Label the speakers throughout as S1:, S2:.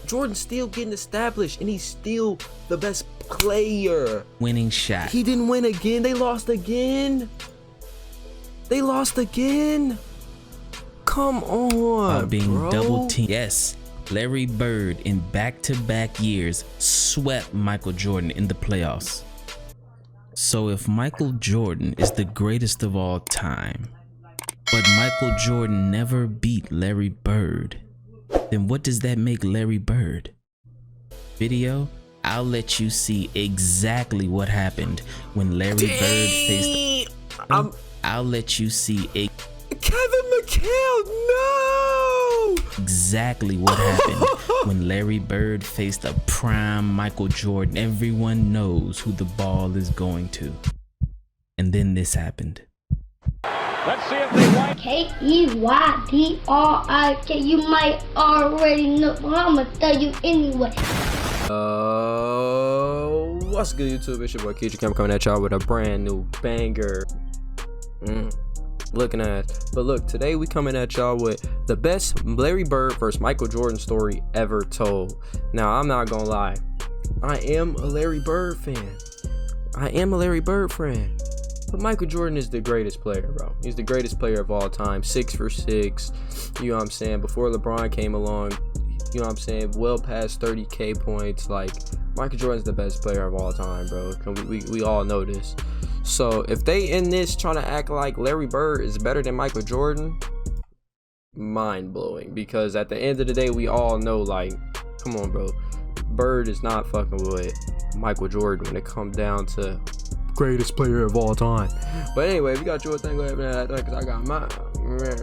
S1: Jordan's still getting established, and he's still the best player.
S2: Winning shot.
S1: He didn't win again. They lost again. They lost again. Come on,
S2: being
S1: bro.
S2: double teamed. Yes, Larry Bird in back-to-back years swept Michael Jordan in the playoffs. So if Michael Jordan is the greatest of all time, but Michael Jordan never beat Larry Bird, then what does that make Larry Bird? Video, I'll let you see exactly what happened when Larry Bird faced. I'll let you see
S1: Kevin McHale, no!
S2: Exactly what happened when Larry Bird faced a prime Michael Jordan. Everyone knows who the ball is going to. And then this happened.
S3: Let's see if they like Keydrik. You might already know, but I'm gonna tell you anyway.
S1: What's good, YouTube? It's your boy keydrik. I'm coming at y'all with a brand new banger. Looking at, but look, today we coming at y'all with the best Larry Bird versus Michael Jordan story ever told. Now, I'm not gonna lie, I am a Larry Bird fan. But Michael Jordan is the greatest player, bro. He's the greatest player of all time. 6 for 6. You know what I'm saying? Before LeBron came along, you know what I'm saying? Well past 30K points. Like, Michael Jordan's the best player of all time, bro. We all know this. So if they in this trying to act like Larry Bird is better than Michael Jordan, mind blowing. Because at the end of the day, we all know, like, come on, bro. Bird is not fucking with Michael Jordan when it comes down to greatest player of all time. But anyway, we got your thing going because I got mine. Yeah,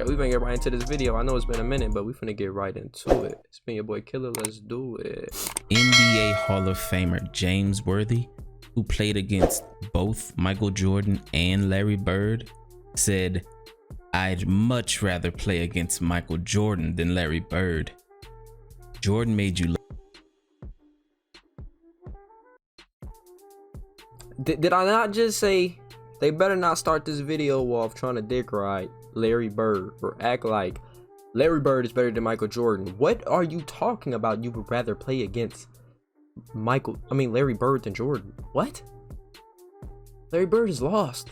S1: we finna get right into this video. I know it's been a minute, but we finna get right into it. It's been your boy Killer. Let's do it.
S2: NBA Hall of Famer James Worthy, who played against both Michael Jordan and Larry Bird, said, "I'd much rather play against Michael Jordan than Larry Bird. Jordan made you look."
S1: Did I not just say they better not start this video off trying to dick ride Larry Bird or act like Larry Bird is better than Michael Jordan? What are you talking about? You would rather play against Larry Bird than Jordan? What? Larry Bird is lost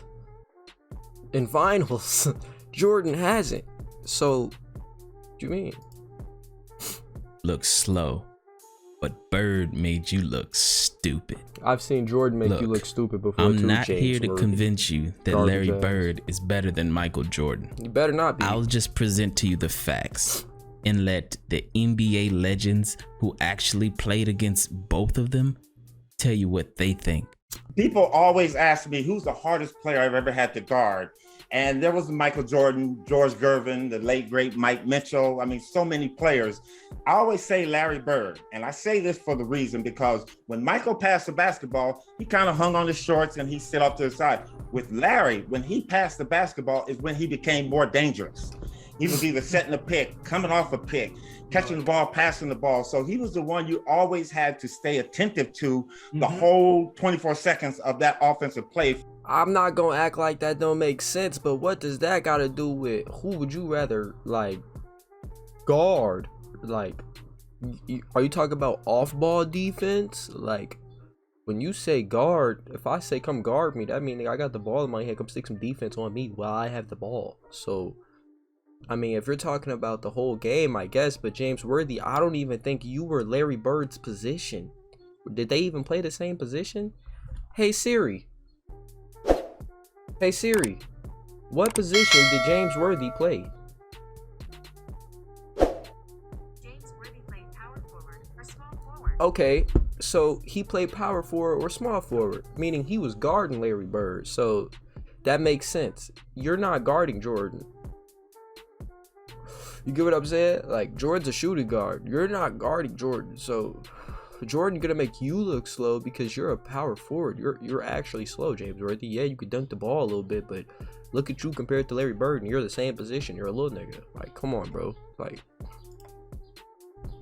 S1: in finals. Jordan hasn't. So, what do you mean?
S2: Look slow, but Bird made you look stupid.
S1: I've seen Jordan make you look stupid before.
S2: I'm not here to convince you that Larry Bird is better than Michael Jordan.
S1: You better not be.
S2: I'll just present to you the facts and let the NBA legends who actually played against both of them tell you what they think.
S4: People always ask me who's the hardest player I've ever had to guard. And there was Michael Jordan, George Gervin, the late great Mike Mitchell. I mean, so many players. I always say Larry Bird. And I say this for the reason because when Michael passed the basketball, he kind of hung on his shorts and he stood up to the side. With Larry, when he passed the basketball is when he became more dangerous. He was either setting a pick, coming off a pick, catching the ball, passing the ball. So he was the one you always had to stay attentive to the whole 24 seconds of that offensive play.
S1: I'm not gonna act like that don't make sense, but what does that got to do with who would you rather, like, guard? Like, are you talking about off-ball defense? Like, when you say guard, if I say come guard me, that means I got the ball in my hand, come stick some defense on me while I have the ball. So, I mean, if you're talking about the whole game, I guess, but James Worthy, I don't even think you were Larry Bird's position. Did they even play the same position? Hey Siri, what position did James Worthy play?
S5: James Worthy played power forward or small forward.
S1: Okay, so he played power forward or small forward, meaning he was guarding Larry Bird. So that makes sense. You're not guarding Jordan. You get what I'm saying? Like, Jordan's a shooting guard. You're not guarding Jordan. So Jordan gonna make you look slow because you're a power forward. You're actually slow, James Worthy. Yeah, you could dunk the ball a little bit, but look at you compared to Larry Bird, and you're the same position. You're a little nigga. Like, come on, bro. Like,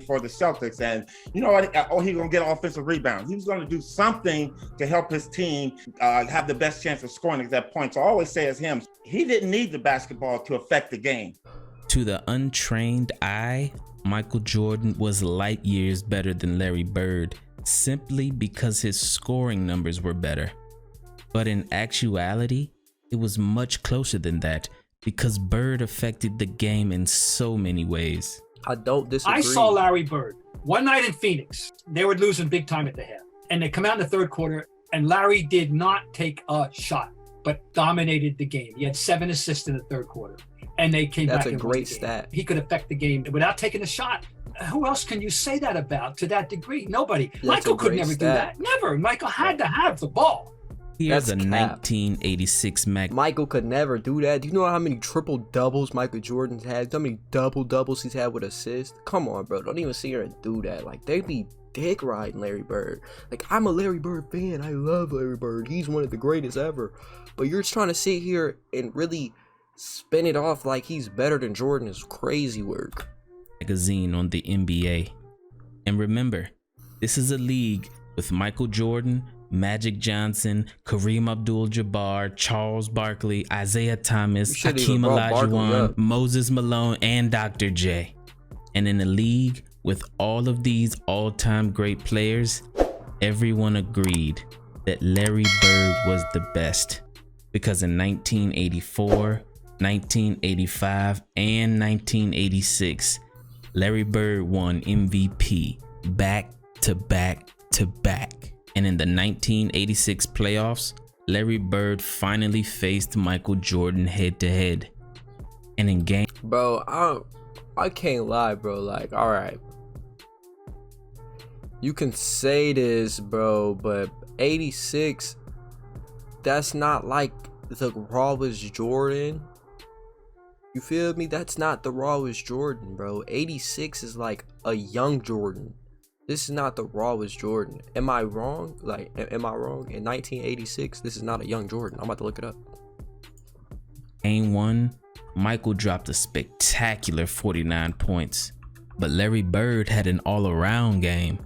S4: for the Celtics, and you know what? Oh, he's gonna get an offensive rebound. He was gonna do something to help his team have the best chance of scoring at that point. So I always say as him, he didn't need the basketball to affect the game.
S2: To the untrained eye, Michael Jordan was light years better than Larry Bird simply because his scoring numbers were better. But in actuality, it was much closer than that because Bird affected the game in so many ways.
S1: I don't disagree.
S6: I saw Larry Bird one night in Phoenix. They were losing big time at the half. And they come out in the third quarter, and Larry did not take a shot, but dominated the game. He had 7 assists in the third quarter. And they came back.
S1: That's a
S6: and
S1: great stat.
S6: He could affect the game without taking a shot. Who else can you say that about to that degree? Nobody. Michael could never do that. Never. Michael had to have the ball.
S2: Here's
S1: That's
S2: a
S1: cap.
S2: 1986
S1: Michael could never do that. Do you know how many triple doubles Michael Jordan's had? How many double doubles he's had with assists? Come on, bro. Don't even sit here and do that. Like, they be dick riding Larry Bird. Like, I'm a Larry Bird fan. I love Larry Bird. He's one of the greatest ever. But you're trying to sit here and really spin it off like he's better than Jordan is crazy work.
S2: Magazine on the NBA. And remember, this is a league with Michael Jordan, Magic Johnson, Kareem Abdul-Jabbar, Charles Barkley, Isaiah Thomas, Hakeem Olajuwon, Moses Malone, and Dr. J. And in a league with all of these all-time great players, everyone agreed that Larry Bird was the best. Because in 1984, 1985, and 1986, Larry Bird won MVP back to back to back. And in the 1986 playoffs, Larry Bird finally faced Michael Jordan head to head. And in game...
S1: Bro, I can't lie, bro. Like, all right. You can say this, bro, but 86, that's not like the rawest Jordan. You feel me? That's not the rawest Jordan, bro. 86 is like a young Jordan. This is not the rawest Jordan. Am I wrong? Like, am I wrong? In 1986, this is not a young Jordan. I'm about to look it up.
S2: Game 1, Michael dropped a spectacular 49 points. But Larry Bird had an all-around game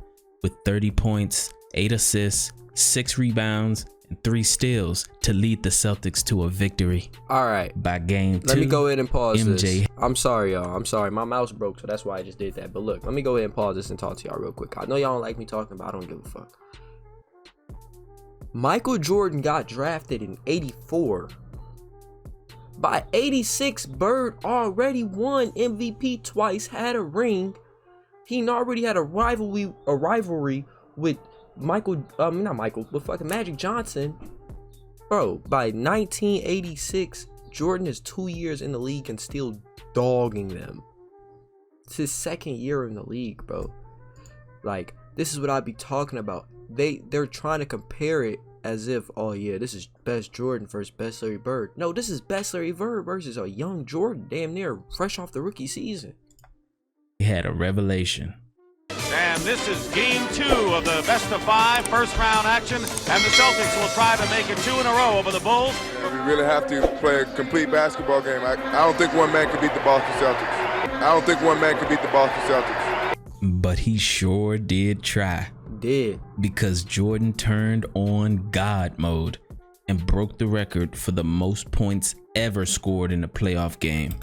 S2: with 30 points, 8 assists, 6 rebounds, and 3 steals to lead the Celtics to a victory.
S1: All right.
S2: By game 2,
S1: let me go ahead and pause
S2: MJ.
S1: this. I'm sorry, y'all. I'm sorry. My mouse broke, so that's why I just did that. But look, let me go ahead and pause this and talk to y'all real quick. I know y'all don't like me talking, but I don't give a fuck. Michael Jordan got drafted in 84. By 86, Bird already won MVP twice, had a ring. He already had a rivalry with with fucking Magic Johnson. Bro, by 1986, Jordan is 2 years in the league and still dogging them. It's his second year in the league, bro. Like, this is what I be talking about. They're trying to compare it as if, oh yeah, this is best Jordan versus best Larry Bird. No, this is best Larry Bird versus a young Jordan, damn near fresh off the rookie season.
S2: He had a revelation.
S7: And this is game 2 of the best-of-5 first-round action, and the Celtics will try to make it 2 in a row over the Bulls.
S8: We really have to play a complete basketball game. I don't think one man can beat the Boston Celtics.
S2: But he sure did try. Because Jordan turned on God mode and broke the record for the most points ever scored in a playoff game.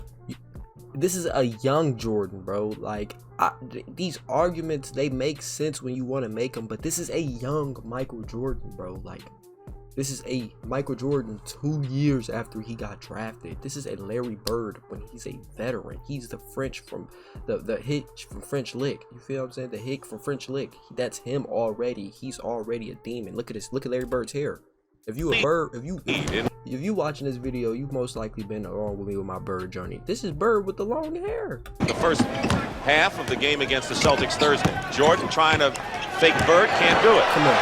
S1: This is a young Jordan, bro. Like, these arguments, they make sense when you want to make them, but this is a young Michael Jordan, bro. Like, this is a Michael Jordan 2 years after he got drafted. This is a Larry Bird when he's a veteran. He's the French from the hitch from French Lick. You feel what I'm saying? The hick from French Lick. That's him already. He's already a demon. Look at this. Look at Larry Bird's hair. If you a Bird, if you watching this video, you've most likely been along with me with my Bird journey. This is Bird with the long hair.
S7: The first half of the game against the Celtics Thursday. Jordan trying to fake Bird, can't do it.
S1: Come on.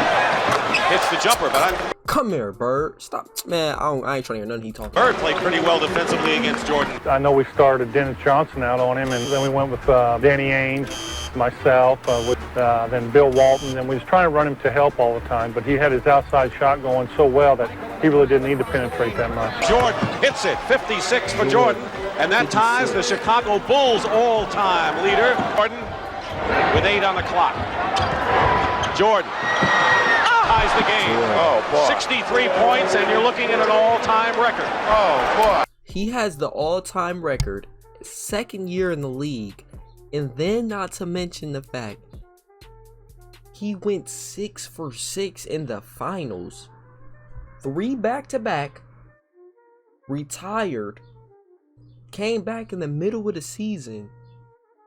S7: Hits the jumper, but
S1: come here, Bird. Stop, man. I ain't trying to hear nothing he talking.
S7: Bird played pretty well defensively against Jordan.
S9: I know we started Dennis Johnson out on him, and then we went with Danny Ainge, myself, then Bill Walton, and we was trying to run him to help all the time, but he had his outside shot going so well that he really didn't need to penetrate that much.
S7: Jordan hits it, 56 for Jordan, and that ties the Chicago Bulls all-time leader. Jordan with 8 on the clock. Jordan ties the game.
S8: Oh, boy.
S7: 63 points, and you're looking at an all-time record.
S8: Oh, boy.
S1: He has the all-time record, second year in the league, and then not to mention the fact he went 6 for 6 in the finals, 3 back-to-back, retired, came back in the middle of the season,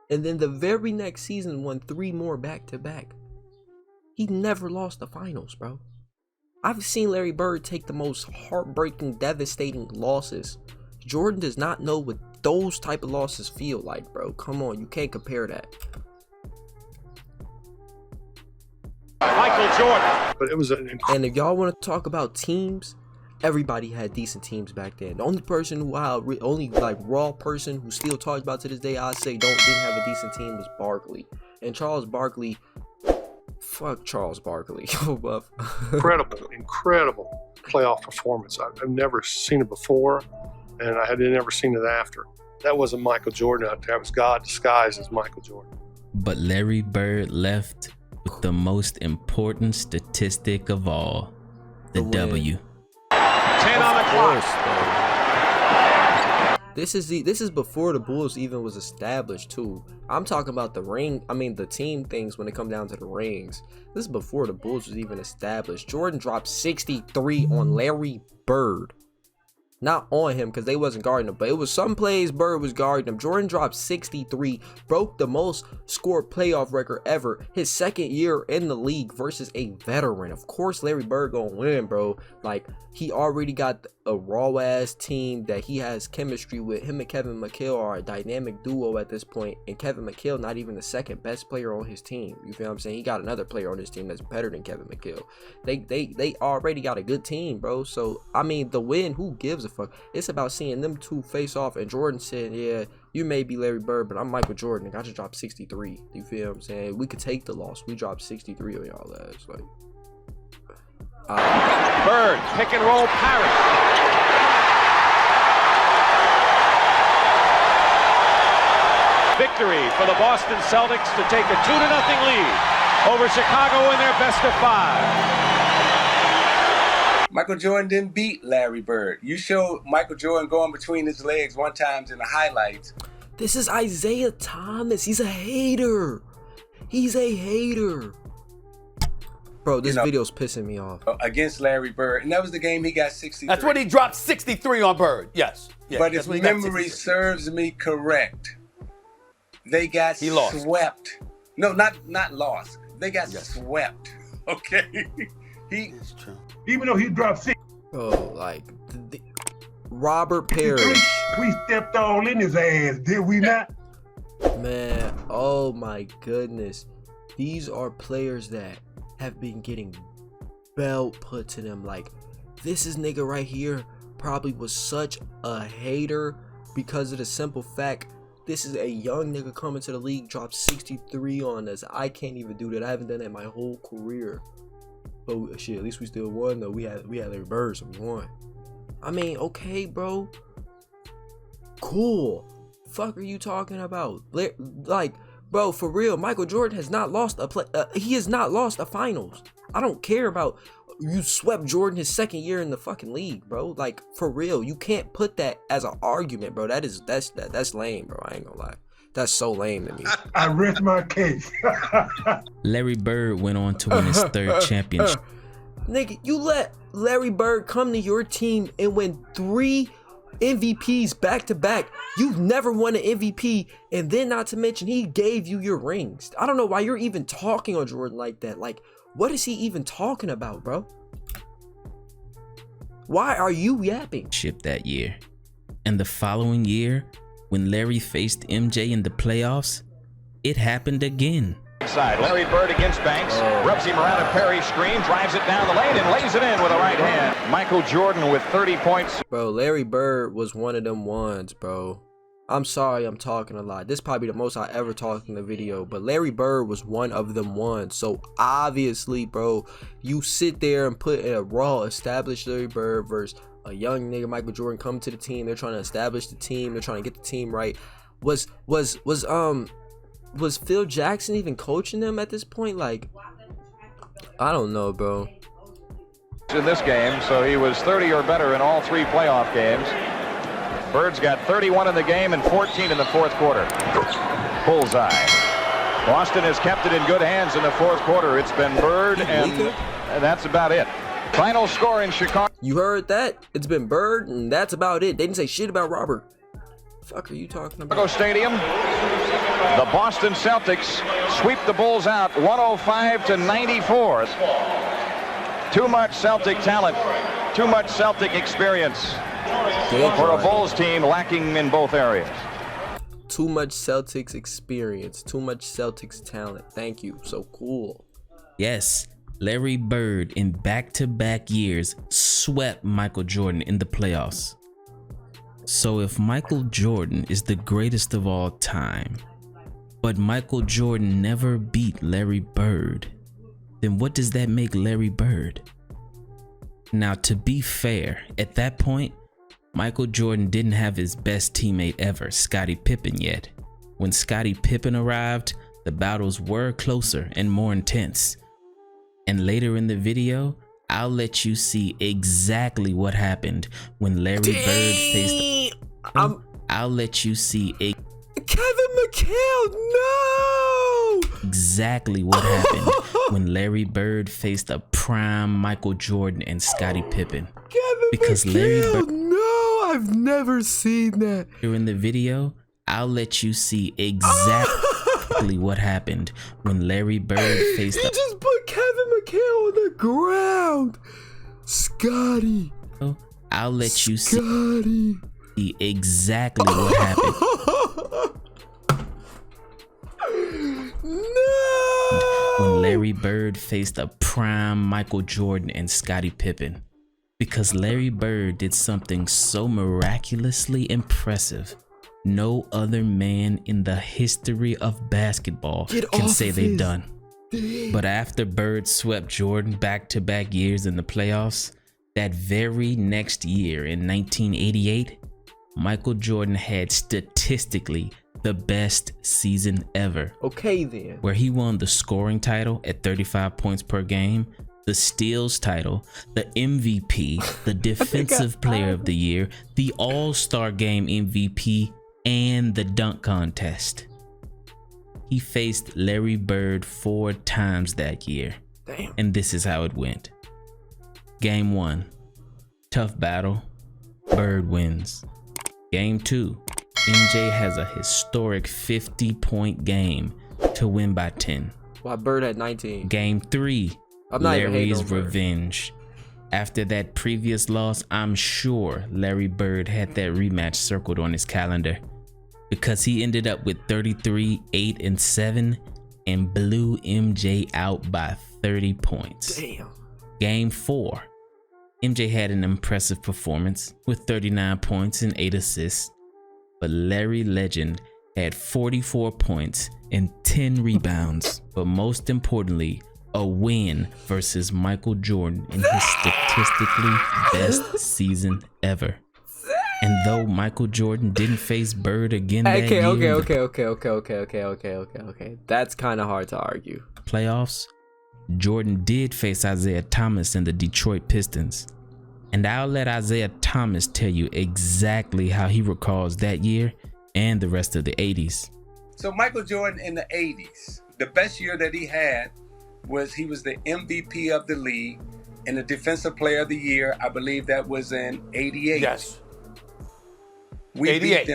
S1: and then the very next season won 3 more back-to-back. He never lost the finals, bro. I've seen Larry Bird take the most heartbreaking, devastating losses. Jordan does not know what those type of losses feel like, bro. Come on, you can't compare that.
S7: Michael Jordan.
S9: But it was
S1: And if y'all want to talk about teams, everybody had decent teams back then. The only person who only like raw person who still talked about to this day, I say didn't have a decent team was Barkley. And Charles Barkley, fuck Charles Barkley.
S9: incredible playoff performance. I've never seen it before, and I had never seen it after. That wasn't Michael Jordan out there. It was God disguised as Michael Jordan.
S2: But Larry Bird left with the most important statistic of all, the W.
S7: 10 on the clock.
S1: This is before the Bulls even was established too. I'm talking about the team things when it come down to the rings. This is before the Bulls was even established. Jordan dropped 63 on Larry Bird. Not on him because they wasn't guarding him, but it was some plays Bird was guarding him. Jordan dropped 63, broke the most scored playoff record ever. His second year in the league versus a veteran. Of course, Larry Bird gonna win, bro. Like, he already got a raw ass team that he has chemistry with. Him and Kevin McHale are a dynamic duo at this point, and Kevin McHale not even the second best player on his team. You feel what I'm saying? He got another player on his team that's better than Kevin McHale. They already got a good team, bro. So I mean, the win, who gives a fuck? It's about seeing them two face off, and Jordan said, yeah, you may be Larry Bird, but I'm Michael Jordan, and I just dropped 63. You feel what I'm saying? We could take the loss. We dropped 63 on y'all ass. Like,
S7: Bird, pick and roll parry. Victory for the Boston Celtics to take a 2-0 lead over Chicago in their best of 5.
S10: Michael Jordan didn't beat Larry Bird. You showed Michael Jordan going between his legs one time in the highlights.
S1: This is Isaiah Thomas. He's a hater. He's a hater. Bro, this video's pissing me off.
S10: Against Larry Bird. And that was the game he got 63.
S11: That's when he dropped 63 on Bird. Yes. Yeah,
S10: but if memory serves me correct, they got swept. No, not lost. They got swept. Okay.
S11: It's true.
S12: Even though he dropped 6.
S1: Bro, like, Robert Parrish.
S12: We stepped all in his ass, did we not?
S1: Man, oh my goodness. These are players that have been getting belt put to them. Like, this is nigga right here probably was such a hater because of the simple fact this is a young nigga coming to the league, dropped 63 on us. I can't even do that. I haven't done that my whole career. But shit, at least we still won though. We had Larry Bird, so we won. I mean, okay, bro. Cool. Fuck are you talking about? Like, bro, for real, Michael Jordan has not lost a he has not lost a finals. I don't care about you swept Jordan his second year in the fucking league, bro. Like, for real, you can't put that as an argument, bro. That's lame, bro. I ain't gonna lie. That's so lame to me.
S12: I rest my case.
S2: Larry Bird went on to win his third championship.
S1: Nigga, you let Larry Bird come to your team and win 3 MVPs back to back. You've never won an MVP, and then not to mention he gave you your rings. I don't know why you're even talking on Jordan like that. Like, what is he even talking about, bro? Why are you yapping?
S2: That year. And the following year, when Larry faced MJ in the playoffs, it happened again.
S7: Side, Larry Bird against Banks, rubs him around a Perry screen, drives it down the lane and lays it in with a right hand. Michael Jordan with 30 points.
S1: Bro, Larry Bird was one of them ones, bro. I'm sorry I'm talking a lot. This is probably the most I ever talked in the video, but Larry Bird was one of them ones. So obviously, bro, you sit there and put in a raw established Larry Bird versus a young nigga Michael Jordan come to the team. They're trying to establish the team. They're trying to get the team right. Was Phil Jackson even coaching them at this point? Like, I don't know, bro.
S7: In this game, so he was 30 or better in all 3 playoff games. Bird's got 31 in the game and 14 in the fourth quarter. Bullseye. Boston has kept it in good hands in the fourth quarter. It's been Bird, and that's about it. Final score in Chicago.
S1: You heard that? It's been Bird, and that's about it. They didn't say shit about Robert. The fuck are you talking about?
S7: Chicago Stadium. The Boston Celtics sweep the Bulls out 105-94. Too much Celtic talent, too much Celtic experience for a Bulls team lacking in both areas.
S1: Too much Celtics experience, too much Celtics talent. Thank you. So cool.
S2: Yes, Larry Bird in back-to-back years swept Michael Jordan in the playoffs. So if Michael Jordan is the greatest of all time, but Michael Jordan never beat Larry Bird, then what does that make Larry Bird? Now, to be fair, at that point, Michael Jordan didn't have his best teammate ever, Scottie Pippen, yet. When Scottie Pippen arrived, the battles were closer and more intense. And later in the video, I'll let you see exactly what happened when Larry Bird faced. I'll let you see
S1: Kevin McHale, no!
S2: Exactly what happened when Larry Bird faced a prime Michael Jordan and Scottie Pippen. Because Larry Bird,
S1: no, I've never seen that.
S2: Here in the video, I'll let you see exactly what happened when Larry Bird faced
S1: He just put Kevin McHale on the ground. Scotty.
S2: I'll let you see exactly what happened.
S1: No!
S2: When Larry Bird faced a prime Michael Jordan and Scottie Pippen. Because Larry Bird did something so miraculously impressive, no other man in the history of basketball can say they've done. But after Bird swept Jordan back-to-back years in the playoffs, that very next year in 1988, Michael Jordan had statistically the best season ever.
S1: Okay then.
S2: Where he won the scoring title at 35 points per game, the steals title, the MVP, the defensive player of the year, the all-star game MVP, and the dunk contest. He faced Larry Bird 4 times that year.
S1: Damn.
S2: And this is how it went. Game 1, tough battle, Bird wins. Game 2, MJ has a historic 50-point game to win by 10.
S1: Why Bird had 19?
S2: Game 3, Larry's revenge. After that previous loss, I'm sure Larry Bird had that rematch circled on his calendar, because he ended up with 33, 8, and 7 and blew MJ out by 30 points.
S1: Damn.
S2: Game 4, MJ had an impressive performance with 39 points and 8 assists, but Larry Legend had 44 points and 10 rebounds, but most importantly, a win versus Michael Jordan in his statistically best season ever. And though Michael Jordan didn't face Bird again that year,
S1: okay. That's kind of hard to argue.
S2: Playoffs, Jordan did face Isaiah Thomas and the Detroit Pistons. And I'll let Isaiah Thomas tell you exactly how he recalls that year and the rest of the 80s.
S10: So Michael Jordan in the 80s, the best year that he had was he was the MVP of the league and the defensive player of the year. I believe that was in 88.
S11: Yes.
S10: We
S11: 88.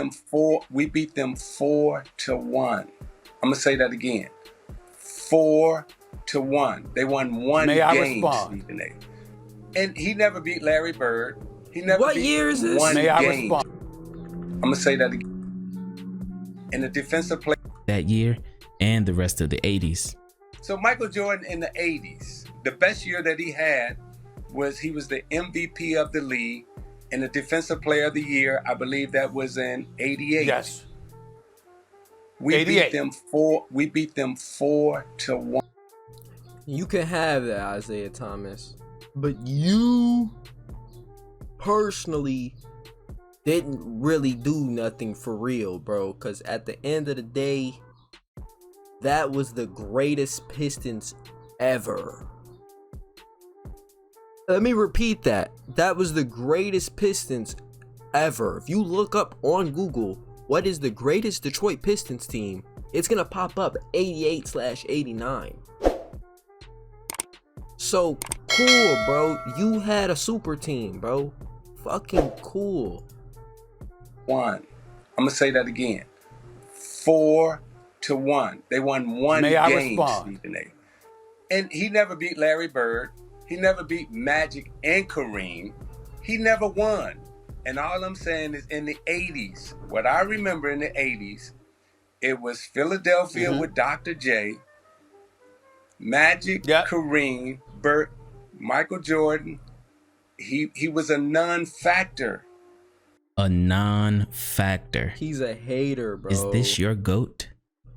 S10: beat them 4-1. I'm gonna say that again. 4-1. They won one
S11: May I
S10: game.
S11: respond?
S10: Stephen A. And he never beat Larry Bird. He never
S1: What
S10: beat
S1: year is this?
S10: one
S11: May I
S10: game.
S11: respond?
S10: I'm gonna say that again. And the defensive player
S2: That year and the rest of the 80s.
S10: So Michael Jordan in the 80s, the best year that he had was he was the MVP of the league and the defensive player of the year. I believe that was in 88.
S11: Yes.
S10: We
S11: 88.
S10: beat them 4-1.
S1: You can have that, Isaiah Thomas, but you personally didn't really do nothing for real, bro. Because at the end of the day, that was the greatest Pistons ever. Let me repeat that. That was the greatest Pistons ever. If you look up on Google, what is the greatest Detroit Pistons team, it's gonna pop up 88/89. So cool, bro. You had a super team, bro. Fucking cool.
S10: I'm gonna say that again. 4-1. They won one
S11: May I
S10: game,
S11: respond?
S10: Stephen A. And he never beat Larry Bird. He never beat Magic and Kareem. He never won. And all I'm saying is in the 80s, what I remember in the 80s, it was Philadelphia with Dr. J, Magic, Kareem, Bird, Michael Jordan. He was a non-factor.
S2: A non-factor.
S1: He's a hater, bro.
S2: Is this your GOAT?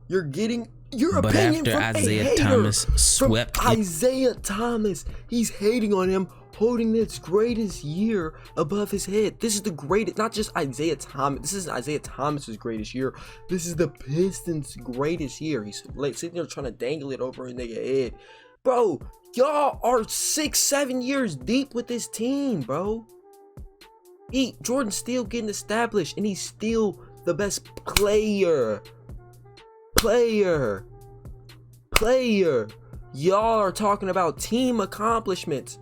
S1: You're getting your
S2: But
S1: opinion
S2: after
S1: from
S2: Isaiah
S1: a hater.
S2: Thomas swept
S1: from Isaiah Thomas. He's hating on him, holding this greatest year above his head. This is the greatest, not just Isaiah Thomas. This is Isaiah Thomas's greatest year. This is the Pistons' greatest year. He's like sitting there trying to dangle it over in their head. Bro, y'all are 6-7 years deep with this team, bro. Jordan's still getting established, and he's still the best player. Y'all are talking about team accomplishments.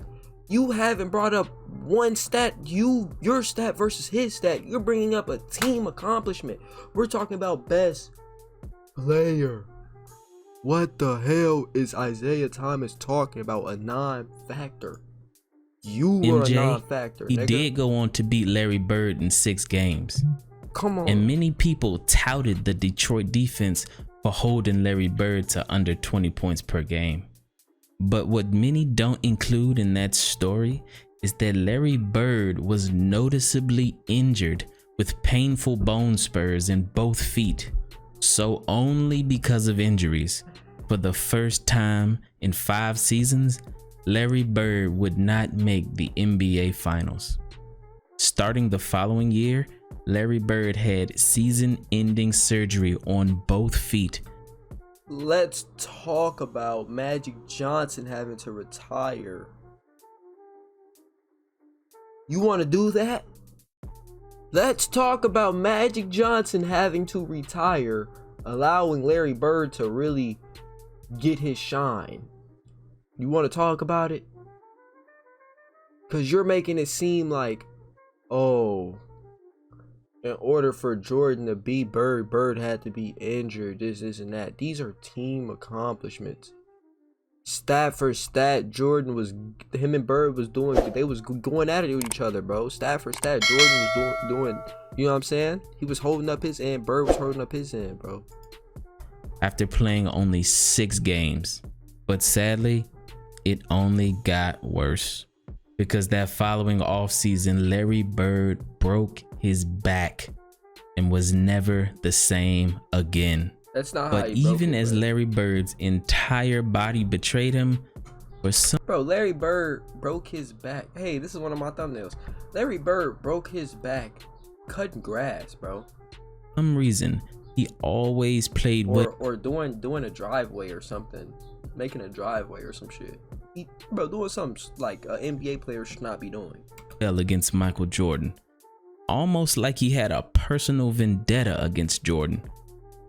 S1: You haven't brought up one stat, your stat versus his stat. You're bringing up a team accomplishment. We're talking about best player. What the hell is Isaiah Thomas talking about? A non-factor. You were a non-factor.
S2: He
S1: nigga.
S2: did go on to beat Larry Bird in 6 games.
S1: Come on.
S2: And many people touted the Detroit defense for holding Larry Bird to under 20 points per game. But what many don't include in that story is that Larry Bird was noticeably injured with painful bone spurs in both feet. So only because of injuries, for the first time in 5 seasons, Larry Bird would not make the NBA Finals. Starting the following year, Larry Bird had season-ending surgery on both feet.
S1: Let's talk about Magic Johnson having to retire. You want to do that? Let's talk about Magic Johnson having to retire, allowing Larry Bird to really get his shine. You want to talk about it? Because you're making it seem like, oh, in order for Jordan to beat Bird, Bird had to be injured, this and that. These are team accomplishments. Stat for stat, him and Bird was doing, they was going at it with each other, bro. Stat for stat, Jordan was doing, you know what I'm saying? He was holding up his end, Bird was holding up his end, bro.
S2: After playing only 6 games, but sadly, it only got worse. Because that following offseason, Larry Bird broke his back and was never the same again.
S1: That's not how
S2: But
S1: he broke
S2: even
S1: it,
S2: as
S1: bro.
S2: Larry Bird's entire body betrayed him, for some
S1: Bro, Larry Bird broke his back. Hey, this is one of my thumbnails. Larry Bird broke his back cutting grass, bro.
S2: reason, he always played well.
S1: Or doing a driveway or something. Making a driveway or some shit. Bro, doing something like an NBA player should not be doing.
S2: Against Michael Jordan. Almost like he had a personal vendetta against Jordan.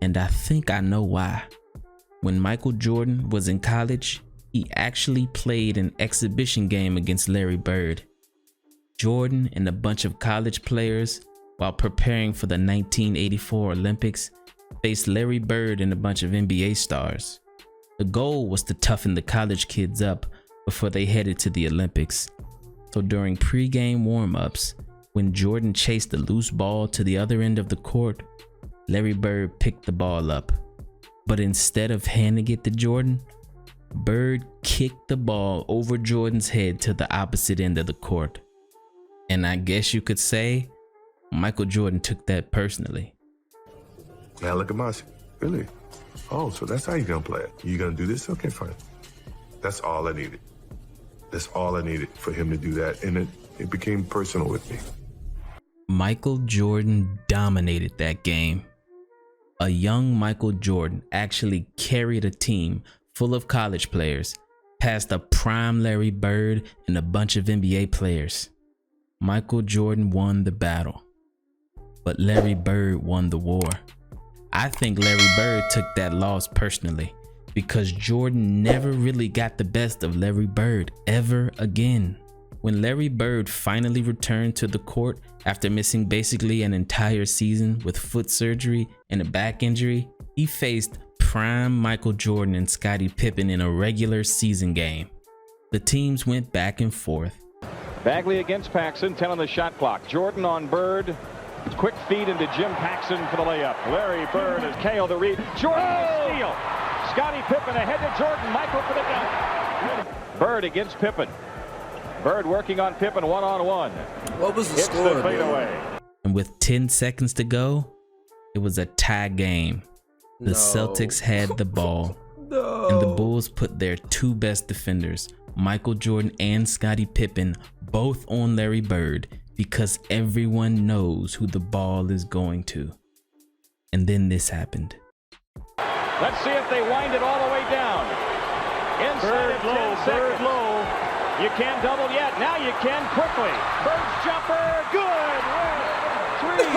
S2: And I think I know why. When Michael Jordan was in college, he actually played an exhibition game against Larry Bird. Jordan and a bunch of college players, while preparing for the 1984 Olympics, faced Larry Bird and a bunch of NBA stars. The goal was to toughen the college kids up before they headed to the Olympics. So during pre-game warm-ups, when Jordan chased the loose ball to the other end of the court, Larry Bird picked the ball up. But instead of handing it to Jordan, Bird kicked the ball over Jordan's head to the opposite end of the court. And I guess you could say Michael Jordan took that personally.
S13: Now look at my, really? Oh, so that's how you're gonna play it. You gonna do this? Okay, fine. That's all I needed. That's all I needed for him to do that. And it became personal with me.
S2: Michael Jordan dominated that game. A young Michael Jordan actually carried a team full of college players past a prime Larry Bird and a bunch of NBA players. Michael Jordan won the battle. but Larry Bird won the war. I think Larry Bird took that loss personally because Jordan never really got the best of Larry Bird ever again. When Larry Bird finally returned to the court after missing basically an entire season with foot surgery and a back injury, he faced prime Michael Jordan and Scottie Pippen in a regular season game. The teams went back and forth.
S7: Bagley against Paxson, 10 on the shot clock. Jordan on Bird. Quick feed into Jim Paxson for the layup. Larry Bird has KO the read. Jordan the steal. Scottie Pippen ahead to Jordan. Michael for the dunk. Bird against Pippen. Bird working on Pippen one-on-one.
S1: What was the
S7: Hits
S1: score?
S7: The fadeaway.
S2: And with 10 seconds to go, it was a tie game. The Celtics had the ball. And the Bulls put their two best defenders, Michael Jordan and Scottie Pippen, both on Larry Bird because everyone knows who the ball is going to. And then this happened.
S7: Let's see if they wind it all the way down. Inside of 10 seconds. Bird low. You can't double yet. Now you can quickly. Bird's jumper. Good. 3.6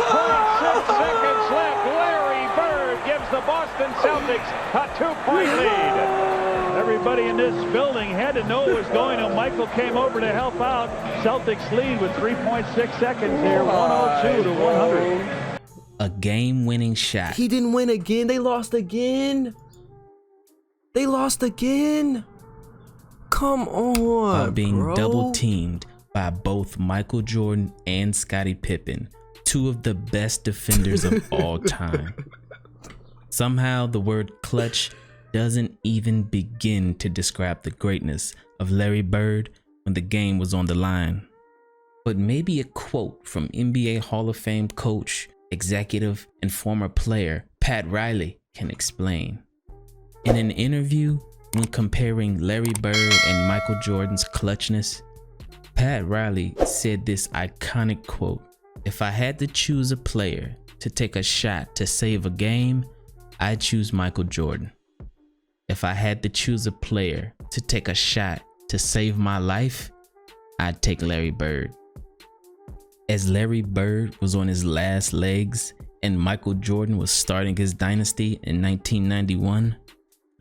S7: seconds left. Larry Bird gives the Boston Celtics a 2-point lead.
S14: Everybody in this building had to know what was going on. Michael came over to help out. Celtics lead with 3.6 seconds here. 102 to 100.
S2: A game-winning shot.
S1: He didn't win again. They lost again. They lost again. Come on,
S2: while being
S1: bro.
S2: double-teamed by both Michael Jordan and Scottie Pippen, two of the best defenders of all time. Somehow the word clutch doesn't even begin to describe the greatness of Larry Bird when the game was on the line. But maybe a quote from NBA Hall of Fame coach, executive, and former player Pat Riley can explain. In an interview, when comparing Larry Bird and Michael Jordan's clutchness, Pat Riley said this iconic quote, "If I had to choose a player to take a shot to save a game, I'd choose Michael Jordan. If I had to choose a player to take a shot to save my life, I'd take Larry Bird." As Larry Bird was on his last legs and Michael Jordan was starting his dynasty in 1991,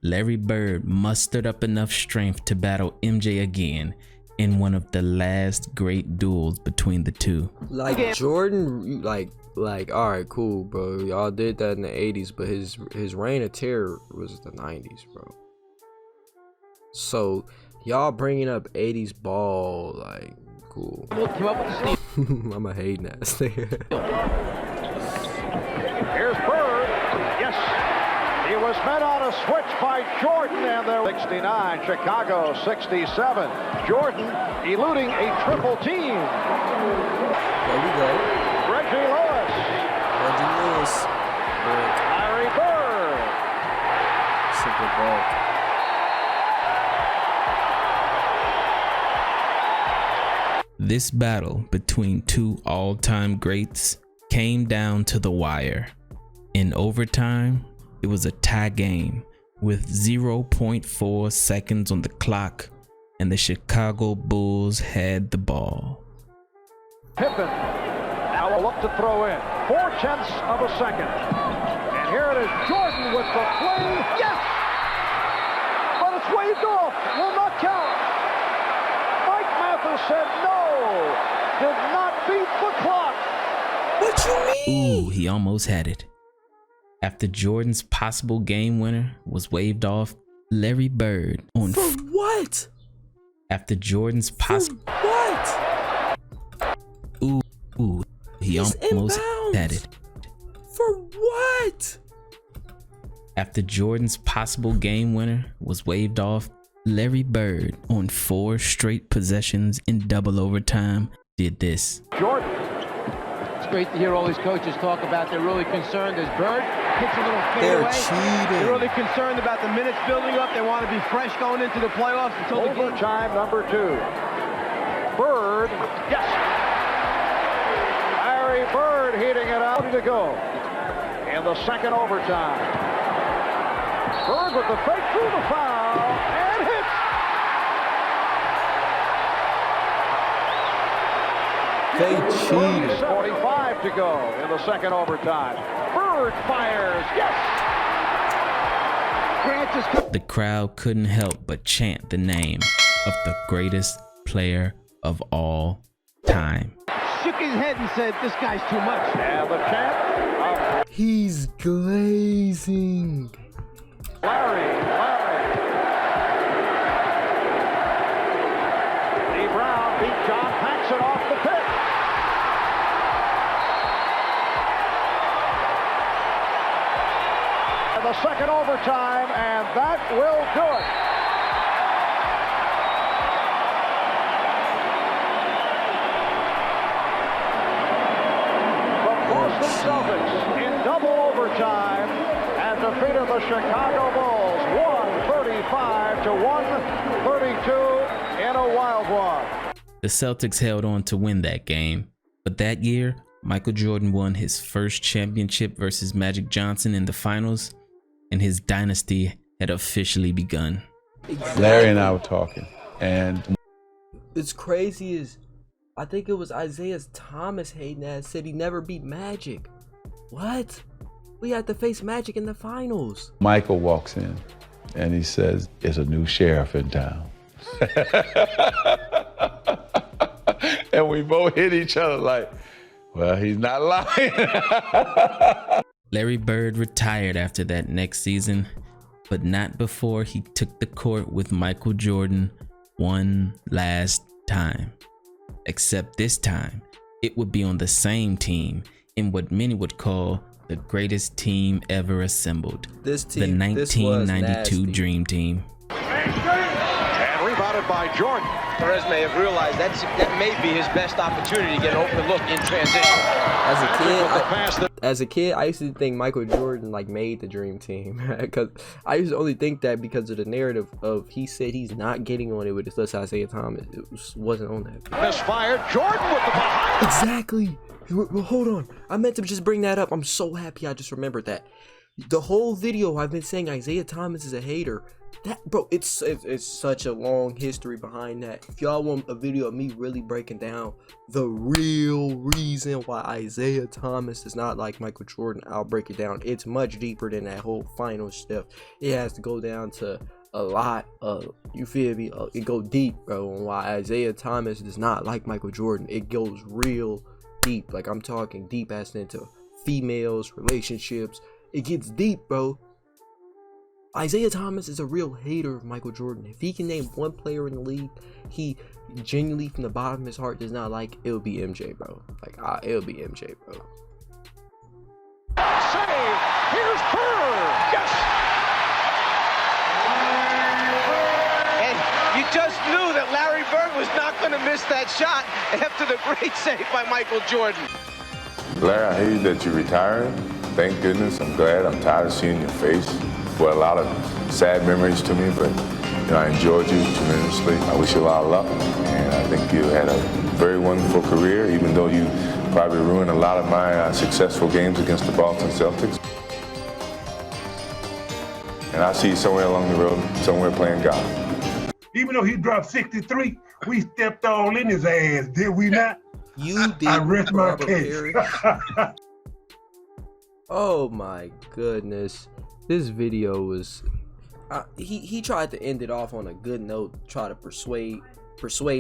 S2: Larry Bird mustered up enough strength to battle MJ again in one of the last great duels between the two.
S1: Like Jordan, like all right, cool, bro. Y'all did that in the 80s, but his reign of terror was the 90s, bro. So y'all bringing up 80s ball, like, cool. I'm a hating ass nigga.
S7: Here's Bird. Yes. He was met on a switch by Jordan, and there 69, Chicago 67. Jordan eluding a triple team.
S1: There we go.
S7: Reggie Lewis. Larry Bird.
S1: Simple ball.
S2: This battle between two all-time greats came down to the wire. In overtime, it was a tie game with 0.4 seconds on the clock, and the Chicago Bulls had the ball.
S7: Pippen now will look to throw in. 0.4 of a second. And here it is, Jordan with the play. Yes! But it's waved off. Will not count. Mike Mathis said no. Did not beat the clock.
S1: What you mean?
S2: Ooh, he almost had it. After Jordan's possible game winner was waved off, Larry Bird on
S1: For what?
S2: After Jordan's possible
S1: What?
S2: Ooh, he
S1: He's
S2: almost
S1: inbounds.
S2: had it.
S1: For what?
S2: After Jordan's possible game winner was waved off, Larry Bird on 4 straight possessions in double overtime did this.
S7: Jordan.
S15: It's great to hear all these coaches talk about they're really concerned as Bird hits a little
S1: They're
S15: fadeaway.
S1: cheating.
S15: They're really concerned about the minutes building up. They want to be fresh going into the playoffs until the game.
S7: Overtime number 2. Bird. Yes. Larry Bird heating it out to go in the second overtime. Bird with the fake through the foul and hits.
S1: They cheated.
S16: 45 to go in the second overtime. Bird fires. Yes!
S2: The crowd couldn't help but chant the name of the greatest player of all time.
S15: Shook his head and said, "This guy's too much."
S16: And the chant.
S1: He's glazing.
S16: Larry. D. Brown beat John Paxson off the pitch. And the second overtime, and that will do it. The Boston Celtics in double overtime and defeated the Chicago Bulls 135 to 132 in a wild one.
S2: The Celtics held on to win that game, but that year, Michael Jordan won his first championship versus Magic Johnson in the finals, and his dynasty had officially begun.
S1: Exactly.
S17: Larry and I were talking, and
S1: it's crazy is I think it was Isaiah Thomas hating that said he never beat Magic. What? We had to face Magic in the finals.
S17: Michael walks in and he says, "There's a new sheriff in town." And we both hit each other like, well, he's not lying.
S2: Larry Bird retired after that next season, but not before he took the court with Michael Jordan one last time. Except this time, it would be on the same team in what many would call the greatest team ever assembled.
S1: This team,
S2: the 1992 Dream Team.
S7: And rebounded by Jordan.
S18: Perez may have realized that may be his best opportunity to get an open look in transition.
S1: As a kid, I used to think Michael Jordan like made the Dream Team because I used to only think that because of the narrative of he said he's not getting on it with his Isaiah Thomas. It wasn't on that.
S7: Misfired. Jordan with the behind.
S1: Exactly. Well, hold on. I meant to just bring that up. I'm so happy I just remembered that. The whole video I've been saying Isaiah Thomas is a hater. That, bro, it's such a long history behind that. If y'all want a video of me really breaking down the real reason why Isaiah Thomas is not like Michael Jordan, I'll break it down. It's much deeper than that whole final stuff. It has to go down to a lot of, you feel me? It go deep, bro, on why Isaiah Thomas is not like Michael Jordan. It goes real deep. Like, I'm talking deep as into females, relationships. It gets deep, bro. Isaiah Thomas is a real hater of Michael Jordan. If he can name one player in the league he genuinely from the bottom of his heart does not like, it'll be MJ, bro. Like, it'll be MJ, bro.
S16: Save! Here's Bird! Yes!
S18: And you just knew that Larry Bird was not going to miss that shot after the great save by Michael Jordan.
S8: Larry, I hear that you're retiring. Thank goodness. I'm glad. I'm tired of seeing your face. Well, a lot of sad memories to me, but you know, I enjoyed you tremendously. I wish you a lot of luck, and I think you had a very wonderful career, even though you probably ruined a lot of my successful games against the Boston Celtics. And I'll see you somewhere along the road, somewhere playing golf.
S12: Even though he dropped 63, we stepped all in his ass, did we not?
S1: You did.
S12: I rest my case.
S1: Oh my goodness. This video was he tried to end it off on a good note, try to persuade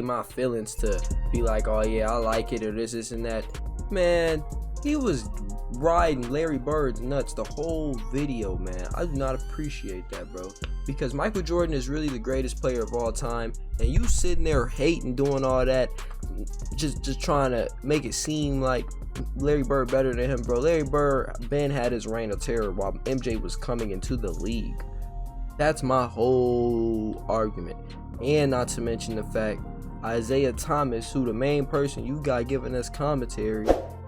S1: my feelings to be like, oh yeah, I like it, or this and that. Man, he was riding Larry Bird's nuts the whole video, man. I do not appreciate that, bro, because Michael Jordan is really the greatest player of all time, and you sitting there hating, doing all that, just trying to make it seem like Larry Bird better than him, bro. Larry Bird Ben had his reign of terror while MJ was coming into the league. That's my whole argument. And not to mention the fact Isaiah Thomas, who the main person you got giving us commentary,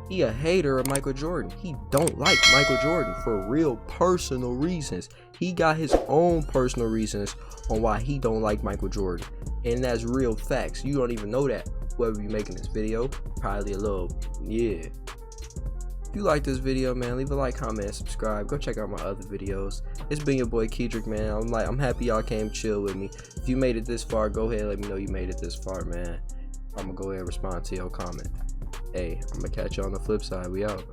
S1: he a hater of Michael Jordan. He don't like Michael Jordan for real personal reasons. He got his own personal reasons on why he don't like Michael Jordan, and that's real facts. You don't even know that. Whoever you making this video, probably a little, yeah. If you like this video, man, leave a like, comment, and subscribe. Go check out my other videos. It's been your boy Keydrik, man. I'm happy y'all came chill with me. If you made it this far, go ahead and let me know you made it this far, man. I'm gonna go ahead and respond to your comment. hey, I'm gonna catch you on the flip side. We out.